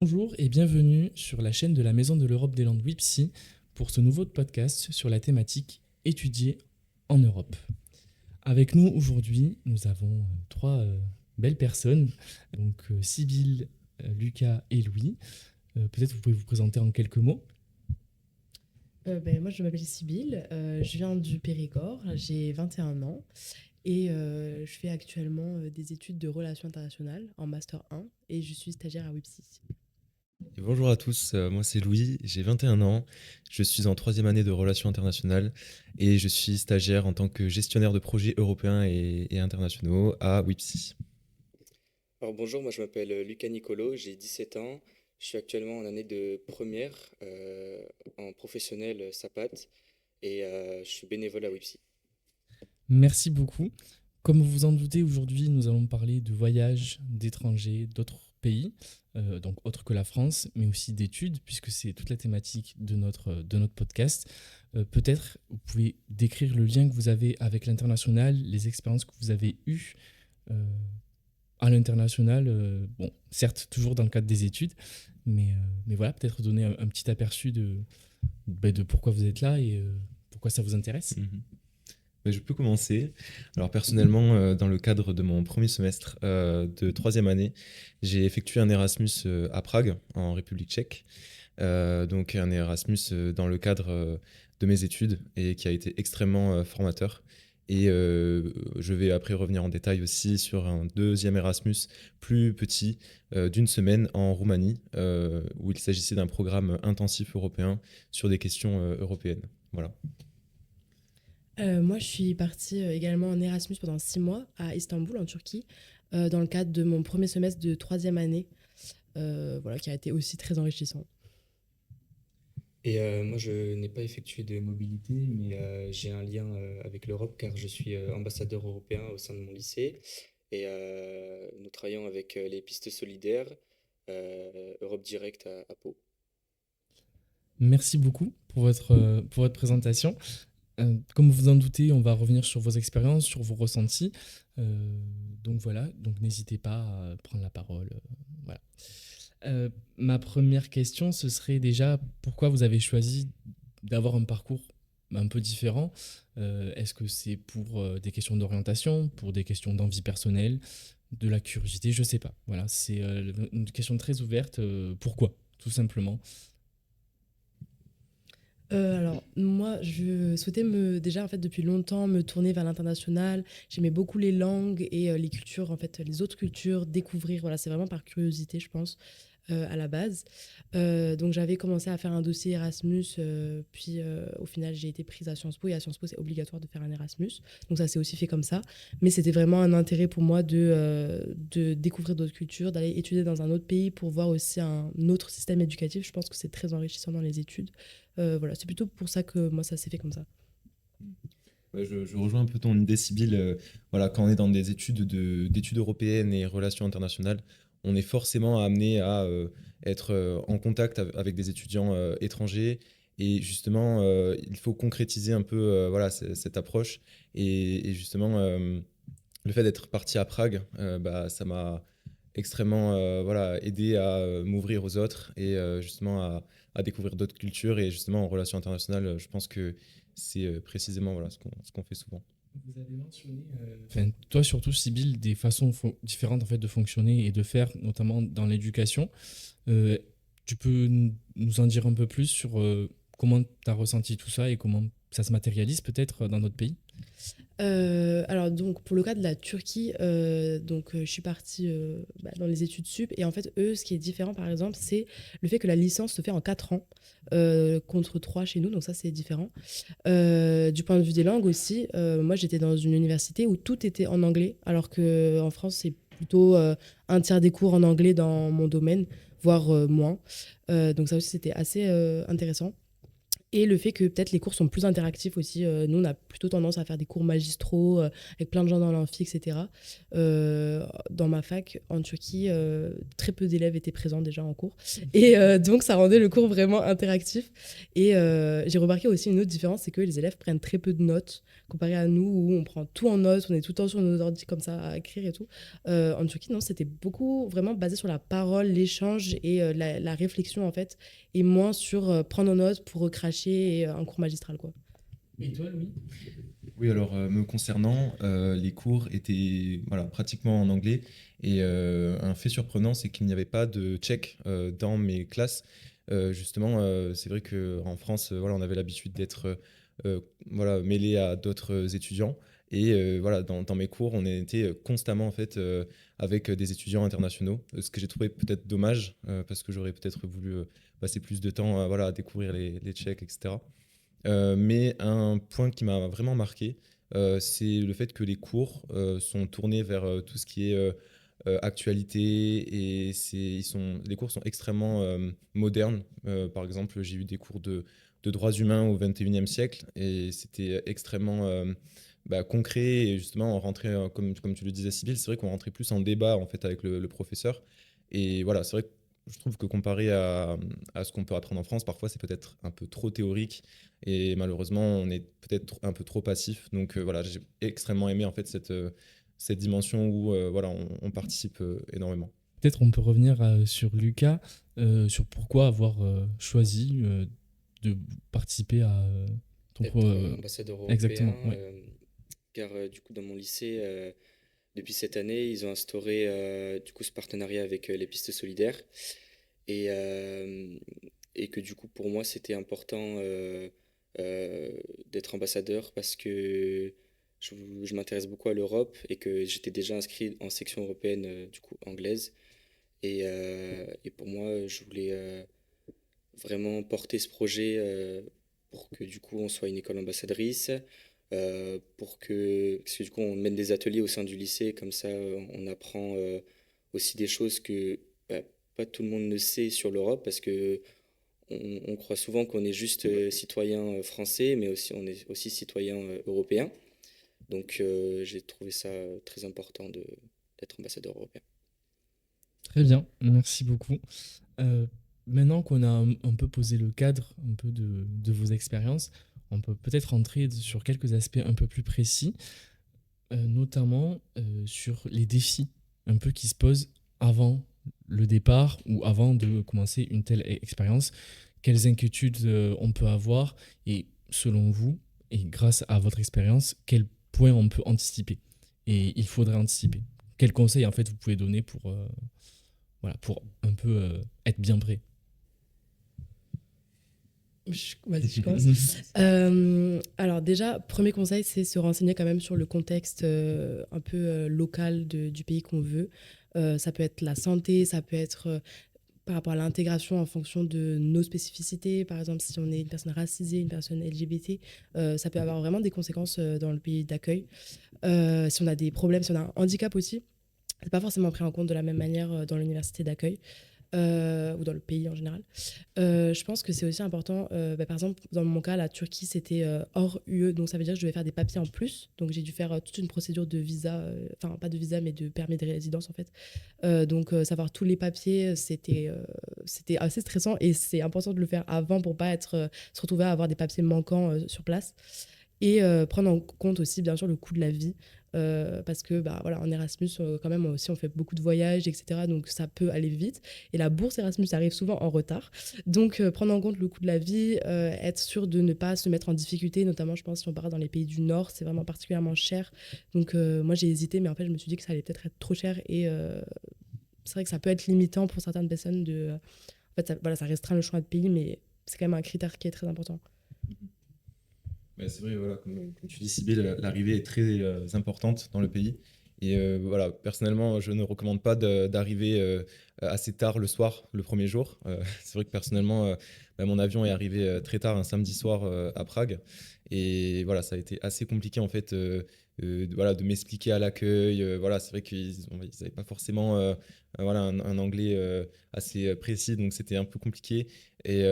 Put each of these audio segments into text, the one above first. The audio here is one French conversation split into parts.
Bonjour et bienvenue sur la chaîne de la Maison de l'Europe des Landes WIPSI pour ce nouveau podcast sur la thématique étudiée en Europe. Avec nous aujourd'hui, nous avons trois belles personnes, donc Sybille, Lucas et Louis. Peut-être vous pouvez vous présenter en quelques mots. Moi, je m'appelle Sybille, je viens du Périgord, j'ai 21 ans et je fais actuellement des études de relations internationales en Master 1 et je suis stagiaire à WIPSI. Et bonjour à tous, moi c'est Louis, j'ai 21 ans, je suis en troisième année de relations internationales et je suis stagiaire en tant que gestionnaire de projets européens et internationaux à WIPSI. Alors bonjour, moi je m'appelle Lucas Nicolo, j'ai 17 ans, je suis actuellement en année de première en professionnel SAPAT et je suis bénévole à WIPSI. Merci beaucoup. Comme vous vous en doutez, aujourd'hui, nous allons parler de voyages, d'étrangers, d'autres pays, donc autres que la France, mais aussi d'études, puisque c'est toute la thématique de notre podcast. Peut-être vous pouvez décrire le lien que vous avez avec l'international, les expériences que vous avez eues euh, à l'international, bon, certes toujours dans le cadre des études, mais voilà, peut-être donner un petit aperçu de pourquoi vous êtes là et pourquoi ça vous intéresse. Mhm. Mais je peux commencer. Alors personnellement, dans le cadre de mon premier semestre de troisième année, j'ai effectué un Erasmus à Prague, en République tchèque. Donc un Erasmus dans le cadre de mes études et qui a été extrêmement formateur. Et je vais après revenir en détail aussi sur un deuxième Erasmus plus petit d'une semaine en Roumanie, où il s'agissait d'un programme intensif européen sur des questions européennes. Voilà. Moi, je suis partie également en Erasmus pendant 6 mois à Istanbul, en Turquie, dans le cadre de mon premier semestre de troisième année, voilà, qui a été aussi très enrichissant. Et moi je n'ai pas effectué de mobilité, mais j'ai un lien avec l'Europe car je suis ambassadeur européen au sein de mon lycée et nous travaillons avec les pistes solidaires Europe Direct à Pau. Merci beaucoup pour votre présentation. Comme vous en doutez, on va revenir sur vos expériences, sur vos ressentis. Euh, donc voilà, donc n'hésitez pas à prendre la parole. Voilà. Ma première question, ce serait déjà pourquoi vous avez choisi d'avoir un parcours un peu différent. Est-ce que c'est pour des questions d'orientation, pour des questions d'envie personnelle, de la curiosité, je sais pas. Voilà, c'est une question très ouverte. Pourquoi, tout simplement. Alors moi, je souhaitais déjà en fait depuis longtemps me tourner vers l'international. J'aimais beaucoup les langues et les cultures, en fait, les autres cultures, découvrir. Voilà, c'est vraiment par curiosité, je pense, à la base. Donc j'avais commencé à faire un dossier Erasmus, puis au final j'ai été prise à Sciences Po et à Sciences Po c'est obligatoire de faire un Erasmus. Donc ça s'est aussi fait comme ça. Mais c'était vraiment un intérêt pour moi de découvrir d'autres cultures, d'aller étudier dans un autre pays pour voir aussi un autre système éducatif. Je pense que c'est très enrichissant dans les études. Voilà, c'est plutôt pour ça que moi ça s'est fait comme ça. Ouais, je rejoins un peu ton idée, Sybille. Voilà, quand on est dans des d'études européennes et relations internationales, on est forcément amené à être en contact avec des étudiants étrangers. Et justement, il faut concrétiser un peu voilà, cette approche. Et justement, le fait d'être parti à Prague, bah, ça m'a extrêmement voilà, aidé à m'ouvrir aux autres et justement à découvrir d'autres cultures. Et justement, en relations internationales, je pense que c'est précisément voilà, ce qu'on fait souvent. Vous avez mentionné, enfin, toi surtout, Sybille, des façons différentes en fait, de fonctionner et de faire, notamment dans l'éducation. Euh, Tu peux nous en dire un peu plus sur comment tu as ressenti tout ça et comment ça se matérialise peut-être dans notre pays? Alors donc pour le cas de la Turquie, je suis partie dans les études sup et en fait eux ce qui est différent par exemple c'est le fait que la licence se fait en 4 ans contre 3 chez nous, donc ça c'est différent. Du point de vue des langues aussi, moi j'étais dans une université où tout était en anglais alors qu'en France c'est plutôt un tiers des cours en anglais dans mon domaine, voire moins. Donc ça aussi c'était assez intéressant. Et le fait que peut-être les cours sont plus interactifs aussi. Nous, on a plutôt tendance à faire des cours magistraux avec plein de gens dans l'amphi, etc. Dans ma fac, en Turquie, très peu d'élèves étaient présents déjà en cours. Et donc, ça rendait le cours vraiment interactif. Et j'ai remarqué aussi une autre différence, c'est que les élèves prennent très peu de notes, comparé à nous, où on prend tout en notes, on est tout le temps sur nos ordi comme ça à écrire et tout. En Turquie, non, c'était beaucoup vraiment basé sur la parole, l'échange et la réflexion, en fait, et moins sur prendre en note pour recracher et un cours magistral, quoi. Et toi, Louis? Oui, alors me concernant, les cours étaient voilà, pratiquement en anglais. Et un fait surprenant, c'est qu'il n'y avait pas de tchèque dans mes classes. Justement, c'est vrai qu'en France, voilà, on avait l'habitude d'être voilà, mêlé à d'autres étudiants. Et voilà, dans mes cours, on était constamment en fait, avec des étudiants internationaux. Ce que j'ai trouvé peut-être dommage, parce que j'aurais peut-être voulu passer plus de temps voilà, à découvrir les Tchèques, etc. Mais un point qui m'a vraiment marqué, c'est le fait que les cours sont tournés vers tout ce qui est actualité, et les cours sont extrêmement modernes. Par exemple, j'ai eu des cours de droits humains au 21e siècle, et c'était extrêmement concret. Et justement, on rentrait, comme tu le disais, Sybille, c'est vrai qu'on rentrait plus en débat en fait avec le professeur. Et voilà, c'est vrai que je trouve que comparé à ce qu'on peut apprendre en France, parfois c'est peut-être un peu trop théorique, et malheureusement on est peut-être un peu trop passif. Donc voilà, j'ai extrêmement aimé en fait cette dimension où voilà, on participe énormément. Peut-être on peut revenir sur Lucas, sur pourquoi avoir choisi de participer à ton Être ambassadeur européen, Exactement, ouais. car du coup, dans mon lycée, depuis cette année, ils ont instauré du coup ce partenariat avec les pistes solidaires. Et, euh, et que du coup, pour moi, c'était important d'être ambassadeur parce que je, je m'intéresse beaucoup à l'Europe et que j'étais déjà inscrit en section européenne du coup anglaise. Et pour moi, je voulais vraiment porter ce projet pour que du coup on soit une école ambassadrice, parce que du coup on mène des ateliers au sein du lycée, comme ça on apprend aussi des choses que bah, pas tout le monde ne sait sur l'Europe, parce que on croit souvent qu'on est juste citoyen français, mais aussi on est aussi citoyen européen. Donc j'ai trouvé ça très important d'être ambassadeur européen. Très bien, merci beaucoup. Euh, Maintenant qu'on a un peu posé le cadre un peu de vos expériences, on peut peut-être rentrer sur quelques aspects un peu plus précis, notamment sur les défis un peu qui se posent avant le départ ou avant de commencer une telle expérience. Quelles inquiétudes on peut avoir, et selon vous, et grâce à votre expérience, quels points on peut anticiper et il faudrait anticiper. Quels conseils en fait vous pouvez donner pour, voilà, pour un peu être bien prêt. Vas-y, je commence. Alors déjà, premier conseil, c'est se renseigner quand même sur le contexte un peu local du pays qu'on veut. Ça peut être la santé, ça peut être par rapport à l'intégration en fonction de nos spécificités. Par exemple, si on est une personne racisée, une personne LGBT, ça peut avoir vraiment des conséquences dans le pays d'accueil. Si on a des problèmes, si on a un handicap aussi, c'est pas forcément pris en compte de la même manière dans l'université d'accueil. Ou dans le pays en général. Je pense que c'est aussi important, par exemple, dans mon cas, la Turquie, c'était hors UE, donc ça veut dire que je devais faire des papiers en plus. Donc j'ai dû faire toute une procédure de visa, enfin pas de visa, mais de permis de résidence en fait. Donc savoir tous les papiers, c'était assez stressant, et c'est important de le faire avant pour pas se retrouver à avoir des papiers manquants sur place. Et prendre en compte aussi, bien sûr, le coût de la vie. Parce que bah, voilà, en Erasmus, quand même, aussi, on fait beaucoup de voyages, etc. Donc, ça peut aller vite. Et la bourse Erasmus arrive souvent en retard. Donc, prendre en compte le coût de la vie, être sûr de ne pas se mettre en difficulté, notamment, je pense, si on part dans les pays du Nord, c'est vraiment particulièrement cher. Donc, moi, j'ai hésité, mais en fait, je me suis dit que ça allait peut-être être trop cher. Et c'est vrai que ça peut être limitant pour certaines personnes. En fait, voilà, ça restreint le choix de pays, mais c'est quand même un critère qui est très important. Mais c'est vrai, voilà, comme tu dis, Sybille, l'arrivée est très importante dans le pays. Et voilà, personnellement, je ne recommande pas d'arriver assez tard le soir, le premier jour. C'est vrai que personnellement, mon avion est arrivé très tard un samedi soir à Prague. Et voilà, ça a été assez compliqué en fait voilà, de m'expliquer à l'accueil. Voilà, c'est vrai qu'ils n'avaient pas forcément voilà, un anglais assez précis, donc c'était un peu compliqué. Et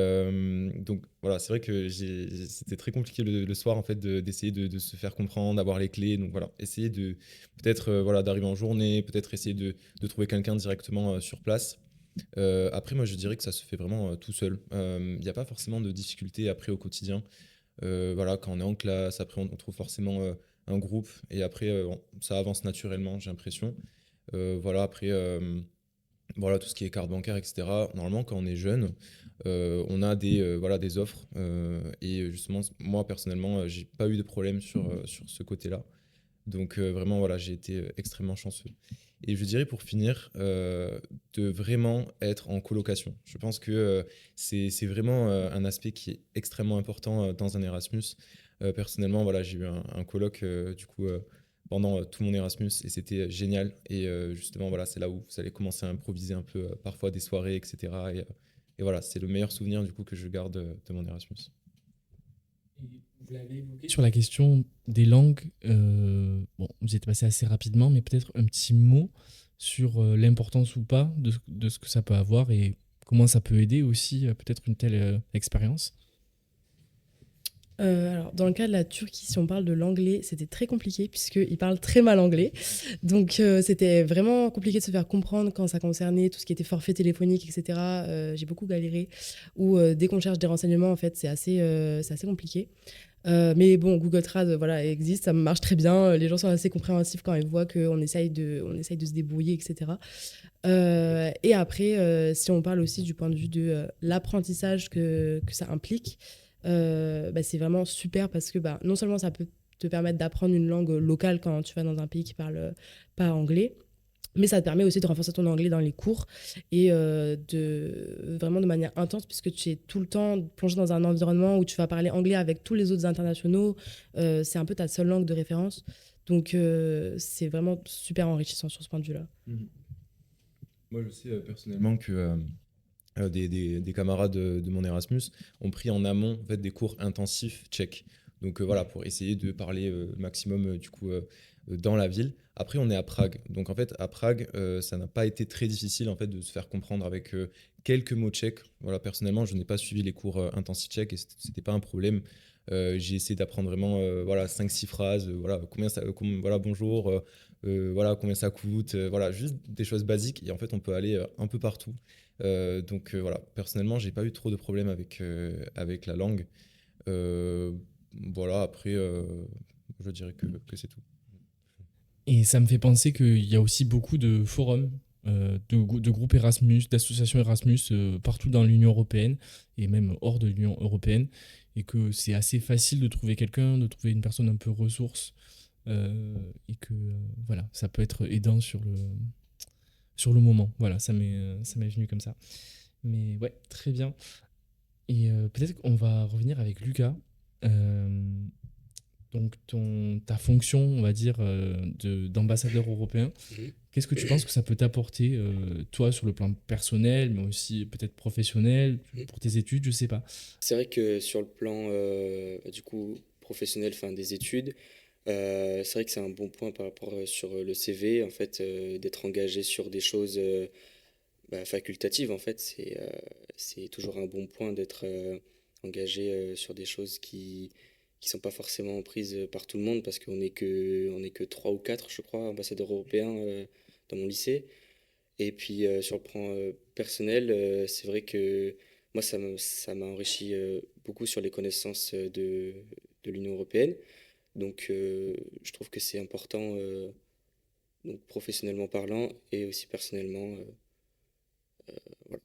donc voilà, c'est vrai que c'était très compliqué le soir en fait d'essayer de se faire comprendre, d'avoir les clés. Donc voilà, essayer de peut-être voilà, d'arriver en journée, peut-être essayer de trouver quelqu'un directement sur place. Après, moi je dirais que ça se fait vraiment tout seul. Il n'y a pas forcément de difficultés après au quotidien. Voilà, quand on est en classe, après on trouve forcément un groupe et après ça avance naturellement, j'ai l'impression. Voilà, après voilà, tout ce qui est carte bancaire, etc. Normalement, quand on est jeune, on a voilà, des offres. Et justement, moi, personnellement, j'ai pas eu de problème sur ce côté-là. Donc, vraiment, voilà, j'ai été extrêmement chanceux. Et je dirais pour finir, de vraiment être en colocation. Je pense que c'est vraiment un aspect qui est extrêmement important dans un Erasmus. Personnellement, voilà, j'ai eu un coloc du coup pendant tout mon Erasmus et c'était génial. Et justement, voilà, c'est là où vous allez commencer à improviser un peu parfois des soirées, etc. Et voilà, c'est le meilleur souvenir du coup que je garde de mon Erasmus. Vous l'avez évoqué sur la question des langues. Bon, vous êtes passé assez rapidement, mais peut-être un petit mot sur l'importance ou pas de ce que ça peut avoir et comment ça peut aider aussi peut-être une telle expérience. Alors, dans le cas de la Turquie, si on parle de l'anglais, c'était très compliqué puisqu'ils parlent très mal anglais. Donc, c'était vraiment compliqué de se faire comprendre quand ça concernait tout ce qui était forfait téléphonique, etc. J'ai beaucoup galéré. Ou dès qu'on cherche des renseignements, en fait, c'est assez compliqué. Mais bon, Google Trad, voilà, existe, ça marche très bien. Les gens sont assez compréhensifs quand ils voient qu'on on essaye de se débrouiller, etc. Et après, si on parle aussi du point de vue de l'apprentissage que ça implique, bah, c'est vraiment super parce que bah, non seulement ça peut te permettre d'apprendre une langue locale quand tu vas dans un pays qui parle pas anglais, mais ça te permet aussi de renforcer ton anglais dans les cours et vraiment de manière intense puisque tu es tout le temps plongé dans un environnement où tu vas parler anglais avec tous les autres internationaux. C'est un peu ta seule langue de référence. Donc c'est vraiment super enrichissant sur ce point de vue-là. Moi, je sais personnellement que des camarades de mon Erasmus ont pris en amont en fait, des cours intensifs tchèques. Donc voilà, pour essayer de parler le maximum du coup dans la ville. Après, on est à Prague. Donc en fait, à Prague, ça n'a pas été très difficile en fait de se faire comprendre avec quelques mots tchèques. Voilà, personnellement, je n'ai pas suivi les cours intensifs tchèques et c'était pas un problème. J'ai essayé d'apprendre vraiment voilà 5-6 phrases. Voilà, voilà bonjour. Voilà combien ça coûte. Voilà, juste des choses basiques. Et en fait, on peut aller un peu partout. Donc voilà, personnellement, j'ai pas eu trop de problèmes avec la langue. Euh, voilà, après, je dirais que c'est tout. Et ça me fait penser qu'il y a aussi beaucoup de forums, de groupes Erasmus, d'associations Erasmus partout dans l'Union européenne et même hors de l'Union européenne. Et que c'est assez facile de trouver quelqu'un, de trouver une personne un peu ressource. Et que voilà, ça peut être aidant sur le moment. Voilà, ça m'est venu comme ça. Mais ouais, très bien. Et peut-être qu'on va revenir avec Lucas. Euh, donc ta fonction, on va dire, d'ambassadeur européen, Mhm. qu'est-ce que tu penses que ça peut t'apporter, toi, sur le plan personnel, mais aussi peut-être professionnel, Mhm. pour tes études, je sais pas. C'est vrai que sur le plan du coup professionnel, fin des études, c'est vrai que c'est un bon point par rapport sur le CV, en fait, d'être engagé sur des choses facultatives. En fait, c'est toujours un bon point d'être engagé sur des choses qui sont pas forcément prises par tout le monde parce qu'on est que trois ou quatre, je crois, ambassadeurs européens dans mon lycée. Et puis sur le plan personnel, c'est vrai que moi, ça m'a enrichi beaucoup sur les connaissances de l'Union européenne. Donc je trouve que c'est important, donc professionnellement parlant et aussi personnellement. Voilà.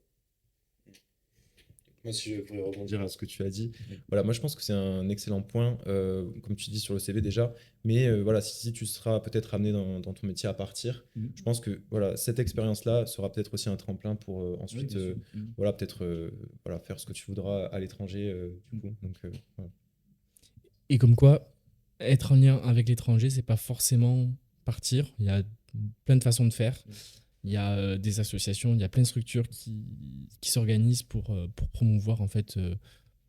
Moi, si je pourrais rebondir à ce que tu as dit, voilà, moi je pense que c'est un excellent point, comme tu dis sur le CV déjà, mais voilà, si tu seras peut-être amené dans ton métier à partir, je pense que voilà, cette expérience-là sera peut-être aussi un tremplin pour ensuite, voilà, peut-être voilà, faire ce que tu voudras à l'étranger, du coup. Donc, voilà. Et comme quoi, être en lien avec l'étranger, c'est pas forcément partir. Il y a plein de façons de faire. Il y a des associations, il y a plein de structures qui s'organisent pour promouvoir en fait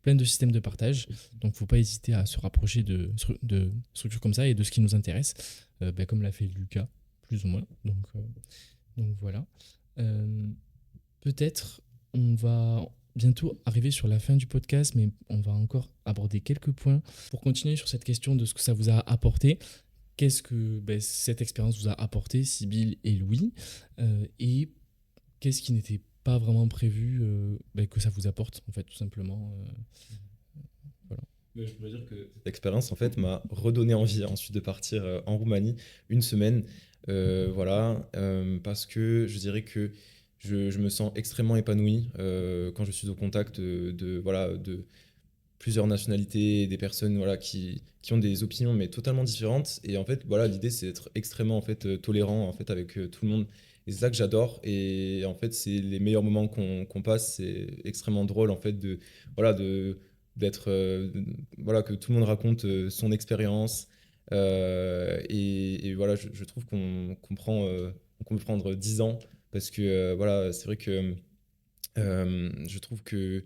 plein de systèmes de partage. Donc, il ne faut pas hésiter à se rapprocher de structures comme ça et de ce qui nous intéresse, comme l'a fait Lucas, plus ou moins. Donc voilà. Peut-être on va bientôt arriver sur la fin du podcast, mais on va encore aborder quelques points pour continuer sur cette question de ce que ça vous a apporté. Qu'est-ce que cette expérience vous a apporté, Sybille et Louis, et qu'est-ce qui n'était pas vraiment prévu que ça vous apporte, en fait, tout simplement. Voilà. Je pourrais dire que cette expérience, en fait, m'a redonné envie ensuite de partir en Roumanie une semaine. Parce que je dirais que je me sens extrêmement épanoui quand je suis au contact de plusieurs nationalités, des personnes qui ont des opinions mais totalement différentes. Et en fait, l'idée c'est d'être extrêmement en fait, tolérant en fait, avec tout le monde. Et c'est ça que j'adore. Et en fait, c'est les meilleurs moments qu'on passe. C'est extrêmement drôle en fait d'être que tout le monde raconte son expérience. Et voilà, je trouve qu'on peut prendre 10 ans parce que c'est vrai que je trouve que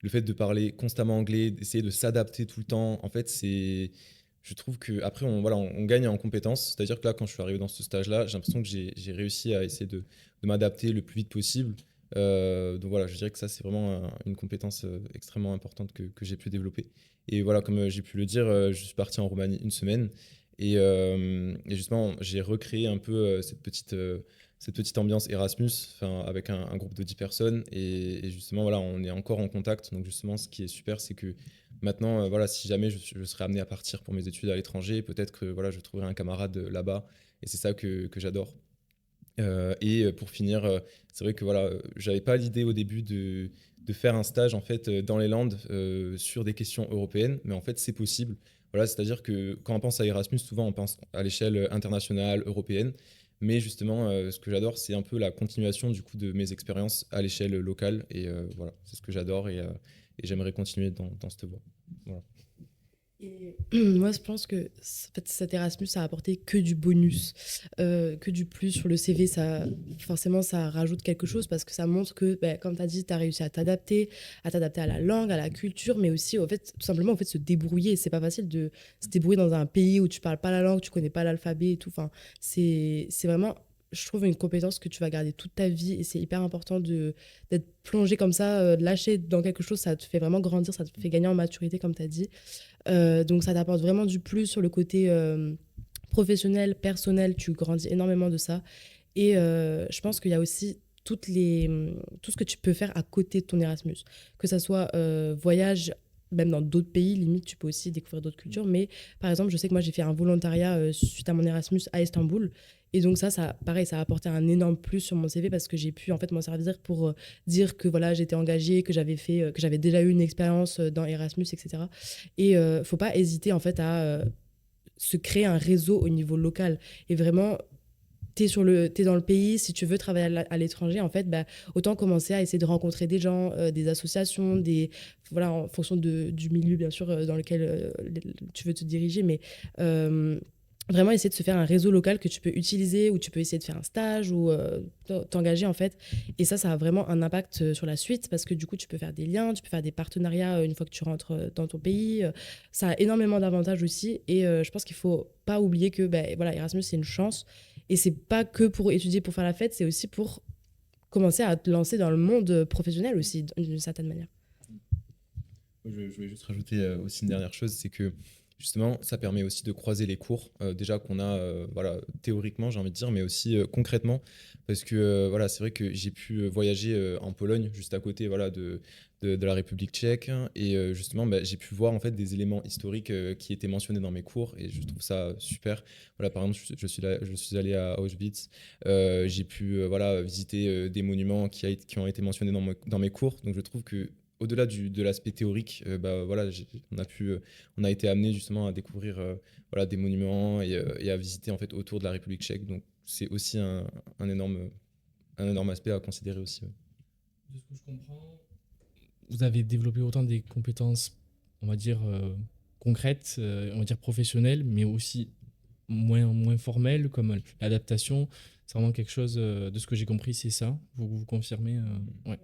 le fait de parler constamment anglais, d'essayer de s'adapter tout le temps, en fait, je trouve qu'après, on gagne en compétences. C'est-à-dire que là, quand je suis arrivé dans ce stage-là, j'ai l'impression que j'ai réussi à essayer de m'adapter le plus vite possible. Donc voilà, je dirais que ça, c'est vraiment une compétence extrêmement importante que j'ai pu développer. Et voilà, comme j'ai pu le dire, je suis parti en Roumanie une semaine. Et justement, j'ai recréé un peu cette petite ambiance Erasmus, avec un groupe de 10 personnes. Et justement, on est encore en contact. Donc justement, ce qui est super, c'est que maintenant, si jamais je serais amené à partir pour mes études à l'étranger, peut-être que je trouverai un camarade là-bas. Et c'est ça que j'adore. Et pour finir, c'est vrai que j'avais pas l'idée au début de faire un stage en fait dans les Landes sur des questions européennes, mais en fait c'est possible. C'est-à-dire que quand on pense à Erasmus, souvent on pense à l'échelle internationale, européenne, mais justement ce que j'adore, c'est un peu la continuation du coup de mes expériences à l'échelle locale, et c'est ce que j'adore, et j'aimerais continuer dans cette voie. Voilà. Et moi, je pense que cet Erasmus, ça a apporté que du bonus, que du plus sur le CV. Forcément, ça rajoute quelque chose parce que ça montre que, comme tu as dit, tu as réussi à t'adapter à la langue, à la culture, mais aussi, au fait, tout simplement, se débrouiller. C'est pas facile de se débrouiller dans un pays où tu parles pas la langue, tu connais pas l'alphabet et tout. Enfin, c'est vraiment, je trouve, une compétence que tu vas garder toute ta vie, et c'est hyper important d'être plongé comme ça, de lâcher dans quelque chose. Ça te fait vraiment grandir, ça te fait gagner en maturité, comme tu as dit. Donc ça t'apporte vraiment du plus sur le côté professionnel, personnel, tu grandis énormément de ça. Et je pense qu'il y a aussi tout ce que tu peux faire à côté de ton Erasmus, que ça soit voyage, même dans d'autres pays, limite tu peux aussi découvrir d'autres cultures. Mais par exemple, je sais que moi j'ai fait un volontariat suite à mon Erasmus à Istanbul, et donc pareil, ça a apporté un énorme plus sur mon CV parce que j'ai pu en fait m'en servir pour dire que j'étais engagée, que j'avais déjà eu une expérience dans Erasmus, etc. Et faut pas hésiter en fait à se créer un réseau au niveau local. Et vraiment, t'es dans le pays, si tu veux travailler à l'étranger, en fait, autant commencer à essayer de rencontrer des gens, des associations, en fonction du milieu, bien sûr, dans lequel tu veux te diriger, mais vraiment essayer de se faire un réseau local que tu peux utiliser, ou tu peux essayer de faire un stage ou t'engager, en fait. Et ça a vraiment un impact sur la suite parce que du coup, tu peux faire des liens, tu peux faire des partenariats une fois que tu rentres dans ton pays. Ça a énormément d'avantages aussi, et je pense qu'il faut pas oublier que Erasmus, c'est une chance, et c'est pas que pour étudier, pour faire la fête, c'est aussi pour commencer à te lancer dans le monde professionnel aussi, d'une certaine manière. Je voulais juste rajouter aussi une dernière chose, c'est que justement, ça permet aussi de croiser les cours déjà qu'on a théoriquement, j'ai envie de dire, mais aussi concrètement, parce que c'est vrai que j'ai pu voyager en Pologne, juste à côté de la République tchèque, et justement, j'ai pu voir en fait des éléments historiques qui étaient mentionnés dans mes cours, et je trouve ça super. Par exemple, je suis allé à Auschwitz, j'ai pu visiter des monuments qui ont été mentionnés dans mes cours, donc je trouve que au-delà de l'aspect théorique, on a été amené justement à découvrir des monuments, et à visiter en fait autour de la République tchèque. Donc c'est aussi un énorme aspect à considérer aussi. Ouais. De ce que je comprends, vous avez développé autant des compétences, on va dire, concrètes, on va dire professionnelles, mais aussi moins formelles, comme l'adaptation. C'est vraiment quelque chose, de ce que j'ai compris, c'est ça. Vous confirmez ouais.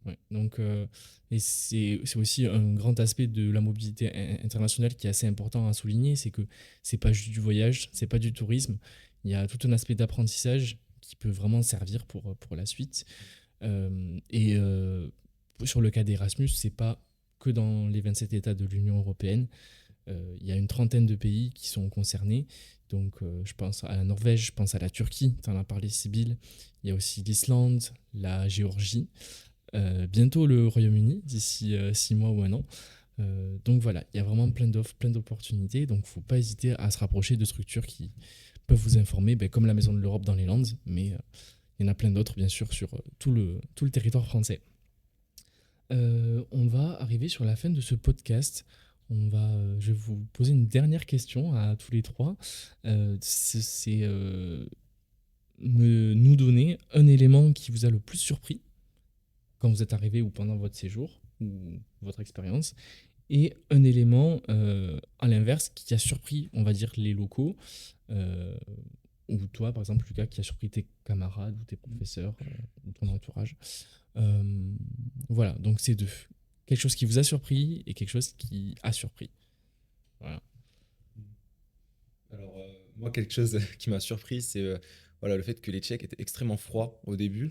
Ouais. Donc, et c'est aussi un grand aspect de la mobilité internationale qui est assez important à souligner, c'est que c'est pas juste du voyage, c'est pas du tourisme. Il y a tout un aspect d'apprentissage qui peut vraiment servir pour la suite. Et sur le cas d'Erasmus, c'est pas que dans les 27 États de l'Union européenne. Il y a une trentaine de pays qui sont concernés. Donc, je pense à la Norvège, je pense à la Turquie, tu en as parlé, Sybille. Il y a aussi l'Islande, la Géorgie, bientôt le Royaume-Uni, d'ici 6 mois ou un an. Donc voilà, il y a vraiment plein d'offres, plein d'opportunités. Donc, il ne faut pas hésiter à se rapprocher de structures qui peuvent vous informer, comme la Maison de l'Europe dans les Landes, mais il y en a plein d'autres, bien sûr, sur tout le territoire français. On va arriver sur la fin de ce podcast. Je vais vous poser une dernière question à tous les trois. C'est nous donner un élément qui vous a le plus surpris quand vous êtes arrivé ou pendant votre séjour ou votre expérience, et un élément à l'inverse qui a surpris, on va dire, les locaux, ou toi, par exemple, Lucas, qui a surpris tes camarades ou tes professeurs ou ton entourage. Voilà, donc c'est deux. Quelque chose qui vous a surpris et quelque chose qui a surpris. Voilà. Alors, moi, quelque chose qui m'a surpris, c'est voilà, le fait que les Tchèques étaient extrêmement froids au début.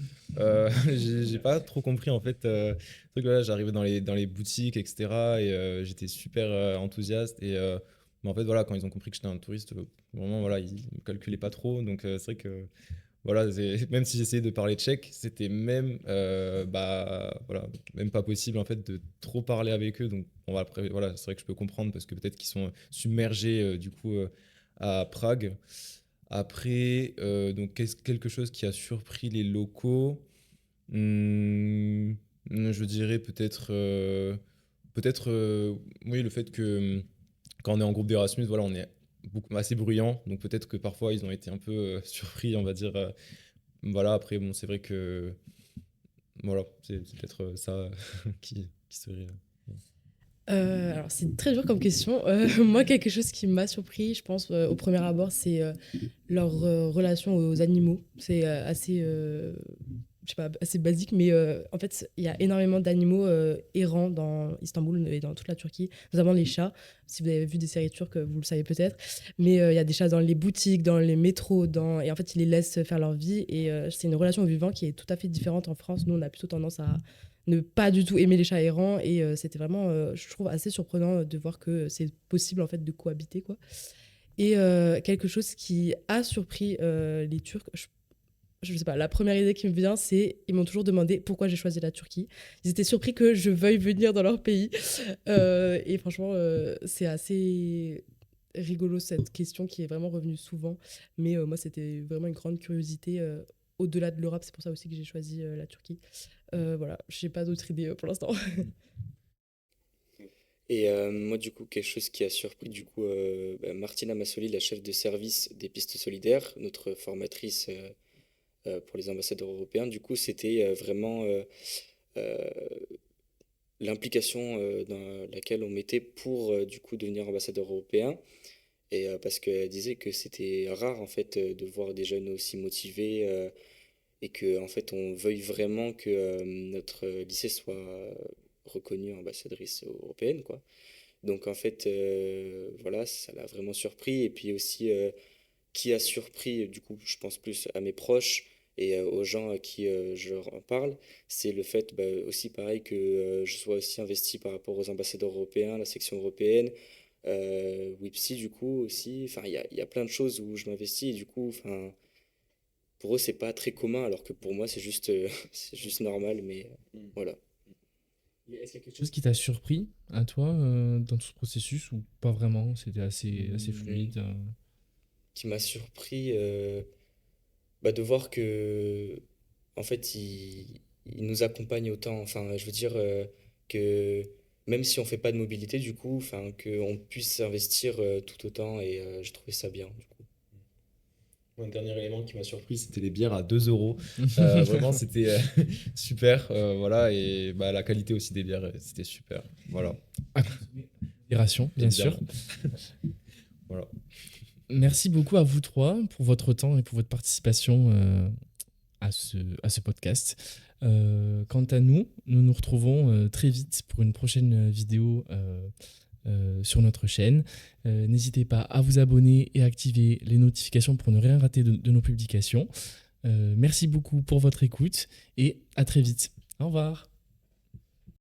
J'ai pas trop compris, en fait. Voilà, j'arrivais dans les boutiques, etc. Et j'étais super enthousiaste. Et mais en fait, voilà, quand ils ont compris que j'étais un touriste, vraiment, voilà, ils me calculaient pas trop. Donc, c'est vrai que voilà, même si j'essayais de parler tchèque, c'était même, voilà, même pas possible en fait de trop parler avec eux. Donc, après, voilà, c'est vrai que je peux comprendre parce que peut-être qu'ils sont submergés du coup à Prague. Après, donc quelque chose qui a surpris les locaux, hmm, je dirais peut-être, oui, le fait que quand on est en groupe d'Erasmus, voilà, on est assez bruyant, donc peut-être que parfois ils ont été un peu surpris, on va dire. Voilà, après, bon, c'est vrai que voilà, c'est peut-être ça qui serait. Alors, c'est très dur comme question. Moi, quelque chose qui m'a surpris, je pense, au premier abord, c'est leur relation aux animaux. C'est assez, je sais pas, assez basique, mais en fait, il y a énormément d'animaux errants dans Istanbul et dans toute la Turquie, notamment les chats. Si vous avez vu des séries turques, vous le savez peut-être. Mais il y a des chats dans les boutiques, dans les métros, et en fait, ils les laissent faire leur vie. Et c'est une relation au vivant qui est tout à fait différente en France. Nous, on a plutôt tendance à ne pas du tout aimer les chats errants. Et c'était vraiment, je trouve, assez surprenant de voir que c'est possible, en fait, de cohabiter, quoi. Et quelque chose qui a surpris les Turcs, je sais pas, la première idée qui me vient, c'est ils m'ont toujours demandé pourquoi j'ai choisi la Turquie. Ils étaient surpris que je veuille venir dans leur pays. Et franchement, c'est assez rigolo cette question qui est vraiment revenue souvent. Mais moi, c'était vraiment une grande curiosité au-delà de l'Europe. C'est pour ça aussi que j'ai choisi la Turquie. Voilà, je n'ai pas d'autre idée pour l'instant. Et moi, du coup, quelque chose qui a surpris, du coup, Martina Massoli, la chef de service des pistes solidaires, notre formatrice pour les ambassadeurs européens, du coup, c'était vraiment euh, l'implication dans laquelle on mettait pour, du coup, devenir ambassadeur européen. Et parce qu'elle disait que c'était rare, en fait, de voir des jeunes aussi motivés et que, en fait, on veuille vraiment que notre lycée soit reconnu ambassadrice européenne, quoi. Donc en fait, voilà, ça l'a vraiment surpris. Et puis aussi, qui a surpris, du coup, je pense plus à mes proches et aux gens à qui je leur en parle, c'est le fait bah, aussi pareil que je sois aussi investi par rapport aux ambassadeurs européens, la section européenne, WIPSI du coup aussi. Enfin, il y a plein de choses où je m'investis et du coup, enfin, pour eux, c'est pas très commun, alors que pour moi, c'est juste, c'est juste normal, mais voilà. Est-ce qu'il y a quelque chose qui t'a surpris à toi dans tout ce processus ou pas vraiment? C'était assez fluide. Qui m'a surpris bah, de voir que en fait il nous accompagne autant enfin je veux dire que même si on fait pas de mobilité du coup enfin qu'on puisse s'investir tout autant et j'ai trouvé ça bien du coup. Un dernier élément qui m'a surpris, c'était les bières à 2 euros. Vraiment, c'était super. Voilà, et bah, la qualité aussi des bières, c'était super. Voilà. À consommer avec modération, bien sûr. Évidemment. Voilà. Merci beaucoup à vous trois pour votre temps et pour votre participation à ce podcast. Quant à nous, nous nous retrouvons très vite pour une prochaine vidéo sur notre chaîne. N'hésitez pas à vous abonner et activer les notifications pour ne rien rater de nos publications. Merci beaucoup pour votre écoute et à très vite. Au revoir.